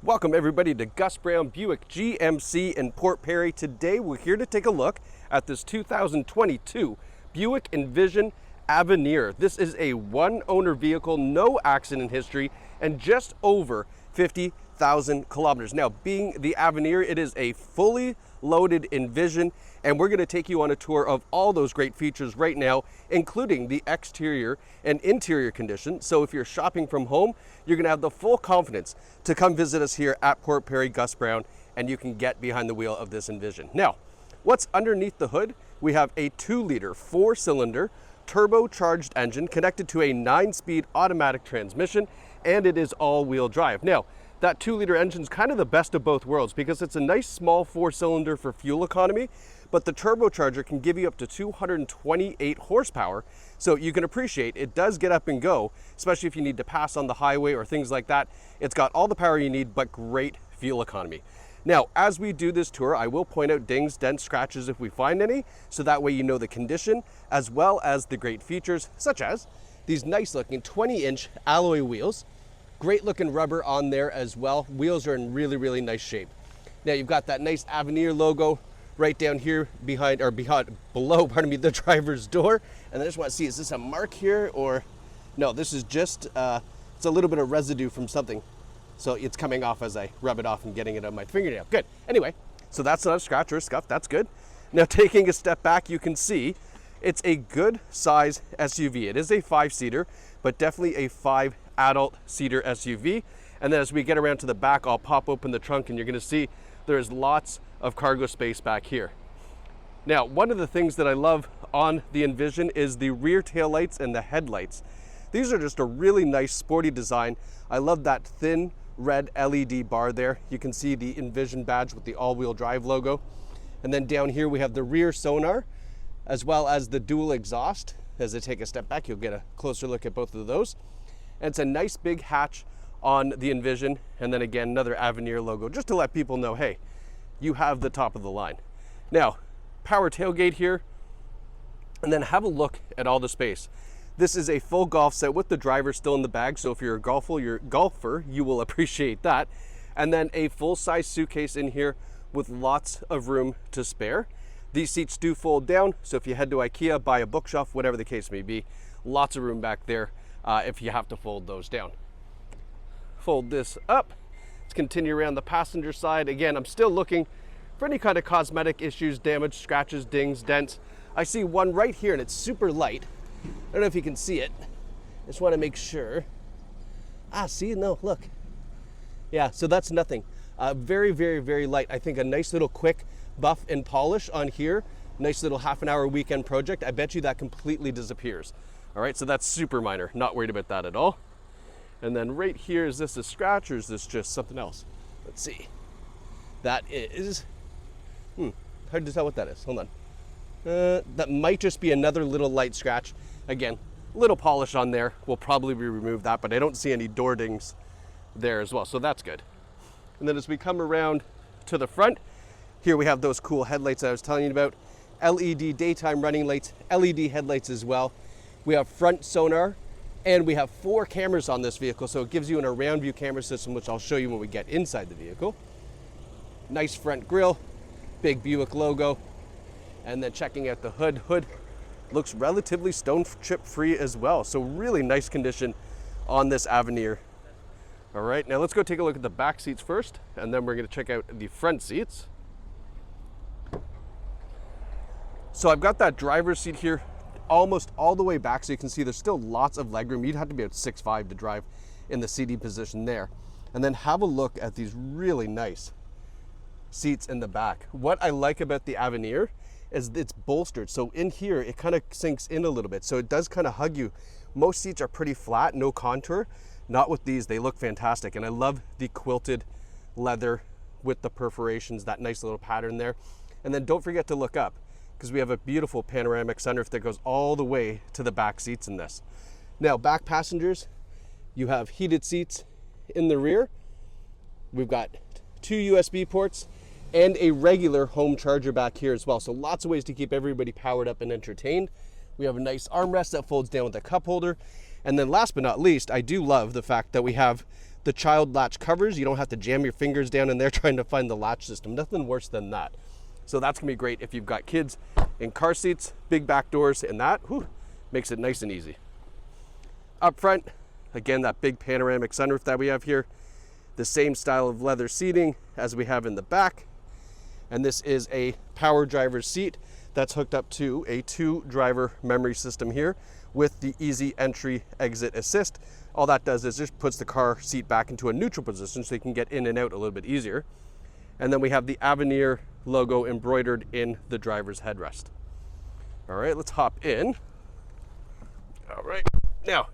Welcome everybody to Gus Brown Buick GMC in Port Perry. Today we're here to take a look at this 2022 Buick Envision Avenir. This is a one-owner vehicle, no accident history, and just over 50,000 kilometers. Now, being the Avenir, it is a fully loaded Envision, and we're going to take you on a tour of all those great features right now, including the exterior and interior condition. So if you're shopping from home, you're going to have the full confidence to come visit us here at Port Perry Gus Brown, and you can get behind the wheel of this Envision. Now, what's underneath the hood? We have a 2-liter 4-cylinder turbocharged engine connected to a 9-speed automatic transmission, and it is all-wheel drive. Now, that 2-liter engine is kind of the best of both worlds because it's a nice small 4-cylinder for fuel economy, but the turbocharger can give you up to 228 horsepower, so you can appreciate it does get up and go, especially if you need to pass on the highway or things like that. It's got all the power you need, but great fuel economy. Now, as we do this tour, I will point out dings, dents, scratches if we find any, so that way you know the condition, as well as the great features, such as these nice looking 20-inch alloy wheels. Great looking rubber on there as well. Wheels are in really, really nice shape. Now you've got that nice Avenir logo right down here below, the driver's door. And I just want to see, is this a mark here or no? This is just, it's a little bit of residue from something. So it's coming off as I rub it off and getting it on my fingernail. Good. Anyway, so that's not a scratch or a scuff. That's good. Now taking a step back, you can see it's a good size SUV. It is a 5-seater, but definitely a 5-adult seater SUV. And then as we get around to the back, I'll pop open the trunk and you're gonna see there's lots of cargo space back here. Now, one of the things that I love on the Envision is the rear taillights and the headlights. These are just a really nice sporty design. I love that thin red LED bar there. You can see the Envision badge with the all-wheel drive logo. And then down here we have the rear sonar, as well as the dual exhaust. As I take a step back, you'll get a closer look at both of those. And it's a nice big hatch on the Envision, and then again, another Avenir logo, just to let people know, hey, you have the top of the line. Now, power tailgate here, and then have a look at all the space. This is a full golf set with the driver still in the bag, so if you're a golfer, you will appreciate that. And then a full-size suitcase in here with lots of room to spare. These seats do fold down, so if you head to IKEA, buy a bookshelf, whatever the case may be, lots of room back there if you have to fold those down. Fold this up. Let's continue around the passenger side. Again, I'm still looking for any kind of cosmetic issues, damage, scratches, dings, dents. I see one right here and it's super light. I don't know if you can see it. I just want to make sure. See, no, look. Yeah, so that's nothing. Very, very, very light. I think a nice little quick buff and polish on here. Nice little half-an-hour weekend project. I bet you that completely disappears. All right, so that's super minor. Not worried about that at all. And then right here, is this a scratch or is this just something else? Let's see. That is, hard to tell what that is. Hold on. That might just be another little light scratch. Again, little polish on there. We'll probably remove that, but I don't see any door dings there as well, so that's good. And then as we come around to the front, here we have those cool headlights I was telling you about. LED daytime running lights, LED headlights as well. We have front sonar, and we have 4 cameras on this vehicle, so it gives you an around view camera system, which I'll show you when we get inside the vehicle. Nice front grille, big Buick logo, and then checking out the hood. Hood looks relatively stone chip free as well, so really nice condition on this Avenir. All right, now let's go take a look at the back seats first, and then we're gonna check out the front seats. So I've got that driver's seat here almost all the way back, so you can see there's still lots of legroom. You'd have to be at 6'5" to drive in the seating position there. And then have a look at these really nice seats in the back. What I like about the Avenir is it's bolstered. So in here, it kind of sinks in a little bit. So it does kind of hug you. Most seats are pretty flat, no contour. Not with these, they look fantastic. And I love the quilted leather with the perforations, that nice little pattern there. And then don't forget to look up, because we have a beautiful panoramic sunroof that goes all the way to the back seats in this. Now, back passengers, you have heated seats in the rear. We've got 2 USB ports and a regular home charger back here as well. So lots of ways to keep everybody powered up and entertained. We have a nice armrest that folds down with a cup holder. And then last but not least, I do love the fact that we have the child latch covers. You don't have to jam your fingers down in there trying to find the latch system. Nothing worse than that. So that's gonna be great if you've got kids in car seats, big back doors, and that makes it nice and easy. Up front, again, that big panoramic sunroof that we have here, the same style of leather seating as we have in the back. And this is a power driver's seat that's hooked up to a 2-driver memory system here with the easy entry exit assist. All that does is just puts the car seat back into a neutral position so you can get in and out a little bit easier. And then we have the Avenir logo embroidered in the driver's headrest. All right, let's hop in. All right, now,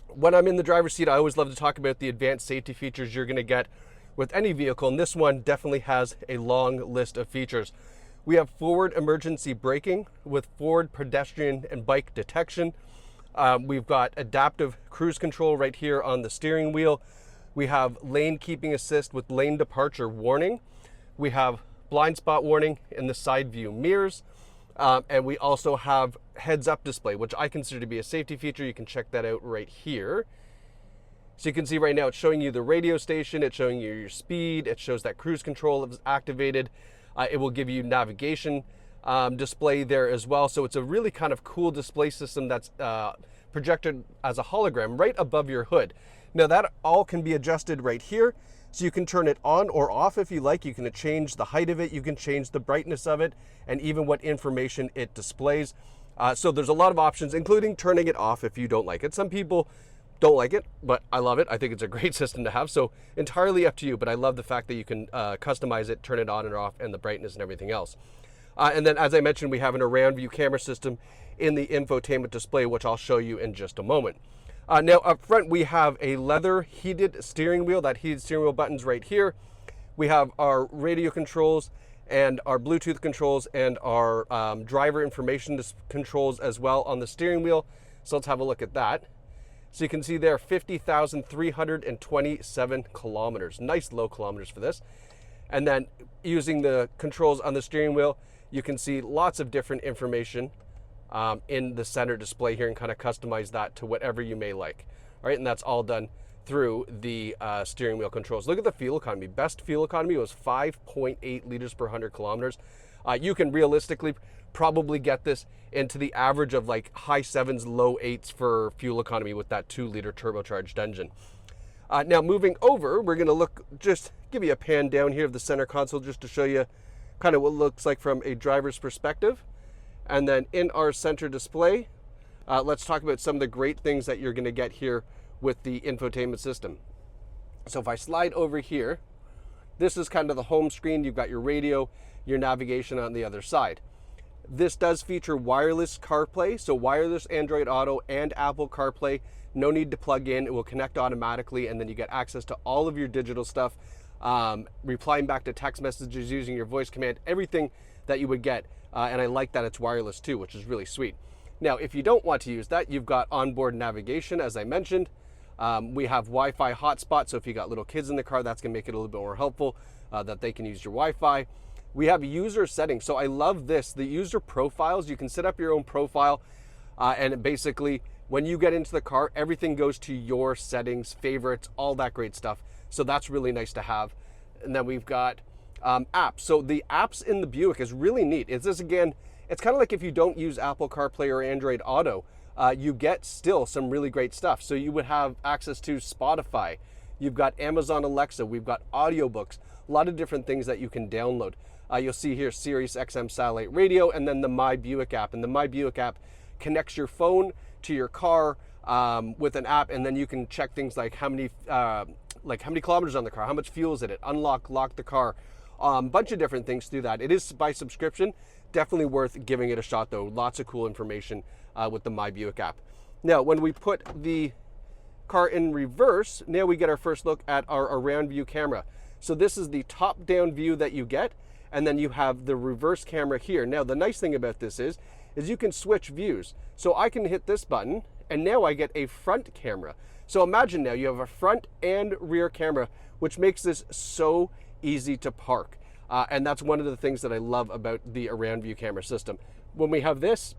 when I'm in the driver's seat, I always love to talk about the advanced safety features you're gonna get with any vehicle, and this one definitely has a long list of features. We have forward emergency braking with forward pedestrian and bike detection. We've got adaptive cruise control right here on the steering wheel. We have lane keeping assist with lane departure warning. We have blind spot warning in the side view mirrors. And we also have heads up display, which I consider to be a safety feature. You can check that out right here. So you can see right now it's showing you the radio station, it's showing you your speed, it shows that cruise control is activated. It will give you navigation display there as well. So it's a really kind of cool display system that's projected as a hologram right above your hood. Now that all can be adjusted right here. So you can turn it on or off if you like. You can change the height of it, you can change the brightness of it, and even what information it displays. So there's a lot of options, including turning it off if you don't like it. Some people don't like it, but I love it. I think it's a great system to have. So entirely up to you, but I love the fact that you can customize it, turn it on and off, and the brightness and everything else. And then, as I mentioned, we have an around view camera system in the infotainment display, which I'll show you in just a moment. Now up front, we have a leather heated steering wheel, that heated steering wheel button's right here. We have our radio controls and our Bluetooth controls and our driver information controls as well on the steering wheel. So let's have a look at that. So you can see there 50,327 kilometers. Nice low kilometers for this. And then using the controls on the steering wheel, you can see lots of different information in the center display here and kind of customize that to whatever you may like. All right, and that's all done through the steering wheel controls. Look at the fuel economy. Best fuel economy was 5.8 liters per 100 kilometers. You can realistically probably get this into the average of like high 7s, low 8s for fuel economy with that 2-liter turbocharged engine. Now moving over, we're gonna just give you a pan down here of the center console just to show you kind of what it looks like from a driver's perspective. And then in our center display, let's talk about some of the great things that you're gonna get here with the infotainment system. So if I slide over here, this is kind of the home screen. You've got your radio, your navigation on the other side. This does feature wireless CarPlay, so wireless Android Auto and Apple CarPlay. No need to plug in, it will connect automatically, and then you get access to all of your digital stuff, replying back to text messages using your voice command, everything that you would get. And I like that it's wireless too, which is really sweet. Now, if you don't want to use that, you've got onboard navigation, as I mentioned. We have Wi-Fi hotspot, so if you got little kids in the car, that's gonna make it a little bit more helpful that they can use your Wi-Fi. We have user settings, so I love this. The user profiles, you can set up your own profile, and basically, when you get into the car, everything goes to your settings, favorites, all that great stuff. So that's really nice to have. And then we've got apps. So the apps in the Buick is really neat. It's this again, it's kind of like if you don't use Apple CarPlay or Android Auto, you get still some really great stuff. So you would have access to Spotify, you've got Amazon Alexa, we've got audiobooks, a lot of different things that you can download. You'll see here Sirius XM satellite radio, and then the My Buick app. And the My Buick app connects your phone to your car with an app, and then you can check things like how many kilometers on the car, how much fuel is in it, unlock, lock the car, bunch of different things through that. It is by subscription, definitely worth giving it a shot though. Lots of cool information with the My Buick app. Now, when we put the car in reverse, now we get our first look at our around view camera. So this is the top down view that you get, and then you have the reverse camera here. Now, the nice thing about this is you can switch views. So I can hit this button, and now I get a front camera. So imagine now you have a front and rear camera, which makes this so easy to park. And that's one of the things that I love about the around view camera system. When we have this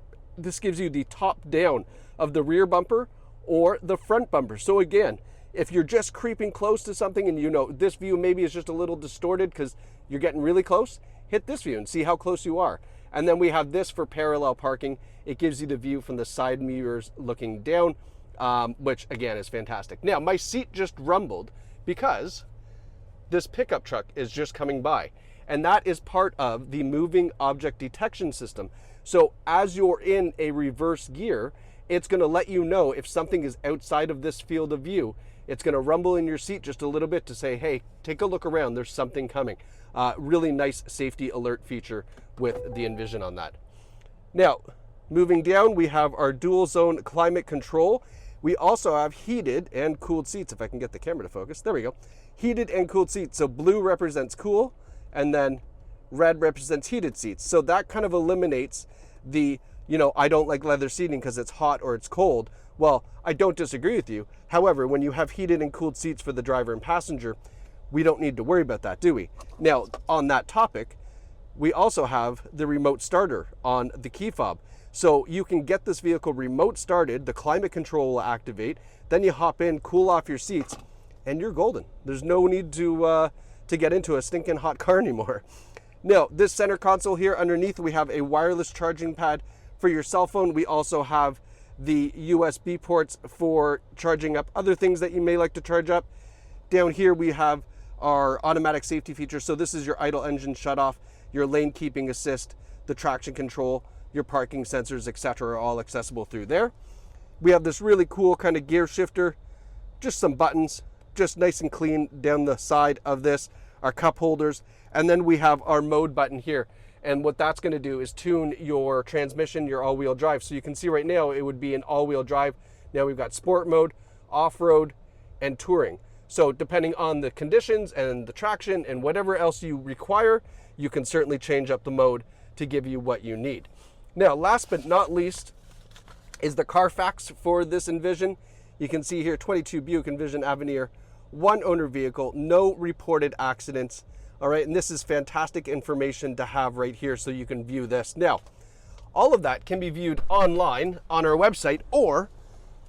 gives you the top down of the rear bumper or the front bumper. So again, If you're just creeping close to something and you know this view maybe is just a little distorted because you're getting really close, hit this view and see how close you are. And then we have this for parallel parking. It gives you the view from the side mirrors looking down, which again is fantastic. Now my seat just rumbled because this pickup truck is just coming by, and that is part of the moving object detection system. So as you're in a reverse gear, it's going to let you know if something is outside of this field of view. It's going to rumble in your seat just a little bit to say, hey, take a look around, there's something coming. Really nice safety alert feature with the Envision on that. Now, moving down, we have our dual zone climate control. We also have heated and cooled seats, if I can get the camera to focus. There we go. Heated and cooled seats. So blue represents cool, and then red represents heated seats. So that kind of eliminates the, I don't like leather seating because it's hot or it's cold. Well, I don't disagree with you. However, when you have heated and cooled seats for the driver and passenger, we don't need to worry about that, do we? Now, on that topic, we also have the remote starter on the key fob. So you can get this vehicle remote started, the climate control will activate, then you hop in, cool off your seats, and you're golden. There's no need to get into a stinking hot car anymore. Now, this center console here underneath, we have a wireless charging pad for your cell phone. We also have the USB ports for charging up other things that you may like to charge up. Down here, we have our automatic safety feature. So this is your idle engine shutoff, your lane keeping assist, the traction control, your parking sensors, etc., are all accessible through there. We have this really cool kind of gear shifter, just some buttons, just nice and clean down the side of this, our cup holders, and then we have our mode button here. And what that's going to do is tune your transmission, your all-wheel drive. So you can see right now it would be an all-wheel drive. Now we've got sport mode, off-road, and touring. So depending on the conditions and the traction and whatever else you require, you can certainly change up the mode to give you what you need. Now, last but not least is the Carfax for this Envision. You can see here 22 Buick Envision Avenir, one owner vehicle, no reported accidents. All right, and this is fantastic information to have right here so you can view this. Now, all of that can be viewed online on our website, or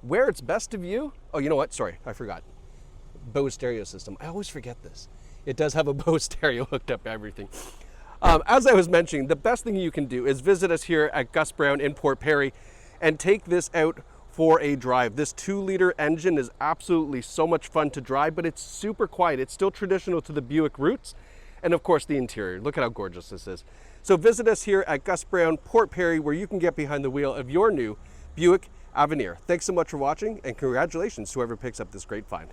where it's best to view. Oh, you know what? Sorry, I forgot. Bose stereo system. I always forget this. It does have a Bose stereo hooked up to everything. As I was mentioning, the best thing you can do is visit us here at Gus Brown in Port Perry and take this out for a drive. This 2-liter engine is absolutely so much fun to drive, but it's super quiet. It's still traditional to the Buick roots. And of course the interior. Look at how gorgeous this is. So visit us here at Gus Brown, Port Perry, where you can get behind the wheel of your new Buick Avenir. Thanks so much for watching, and congratulations to whoever picks up this great find.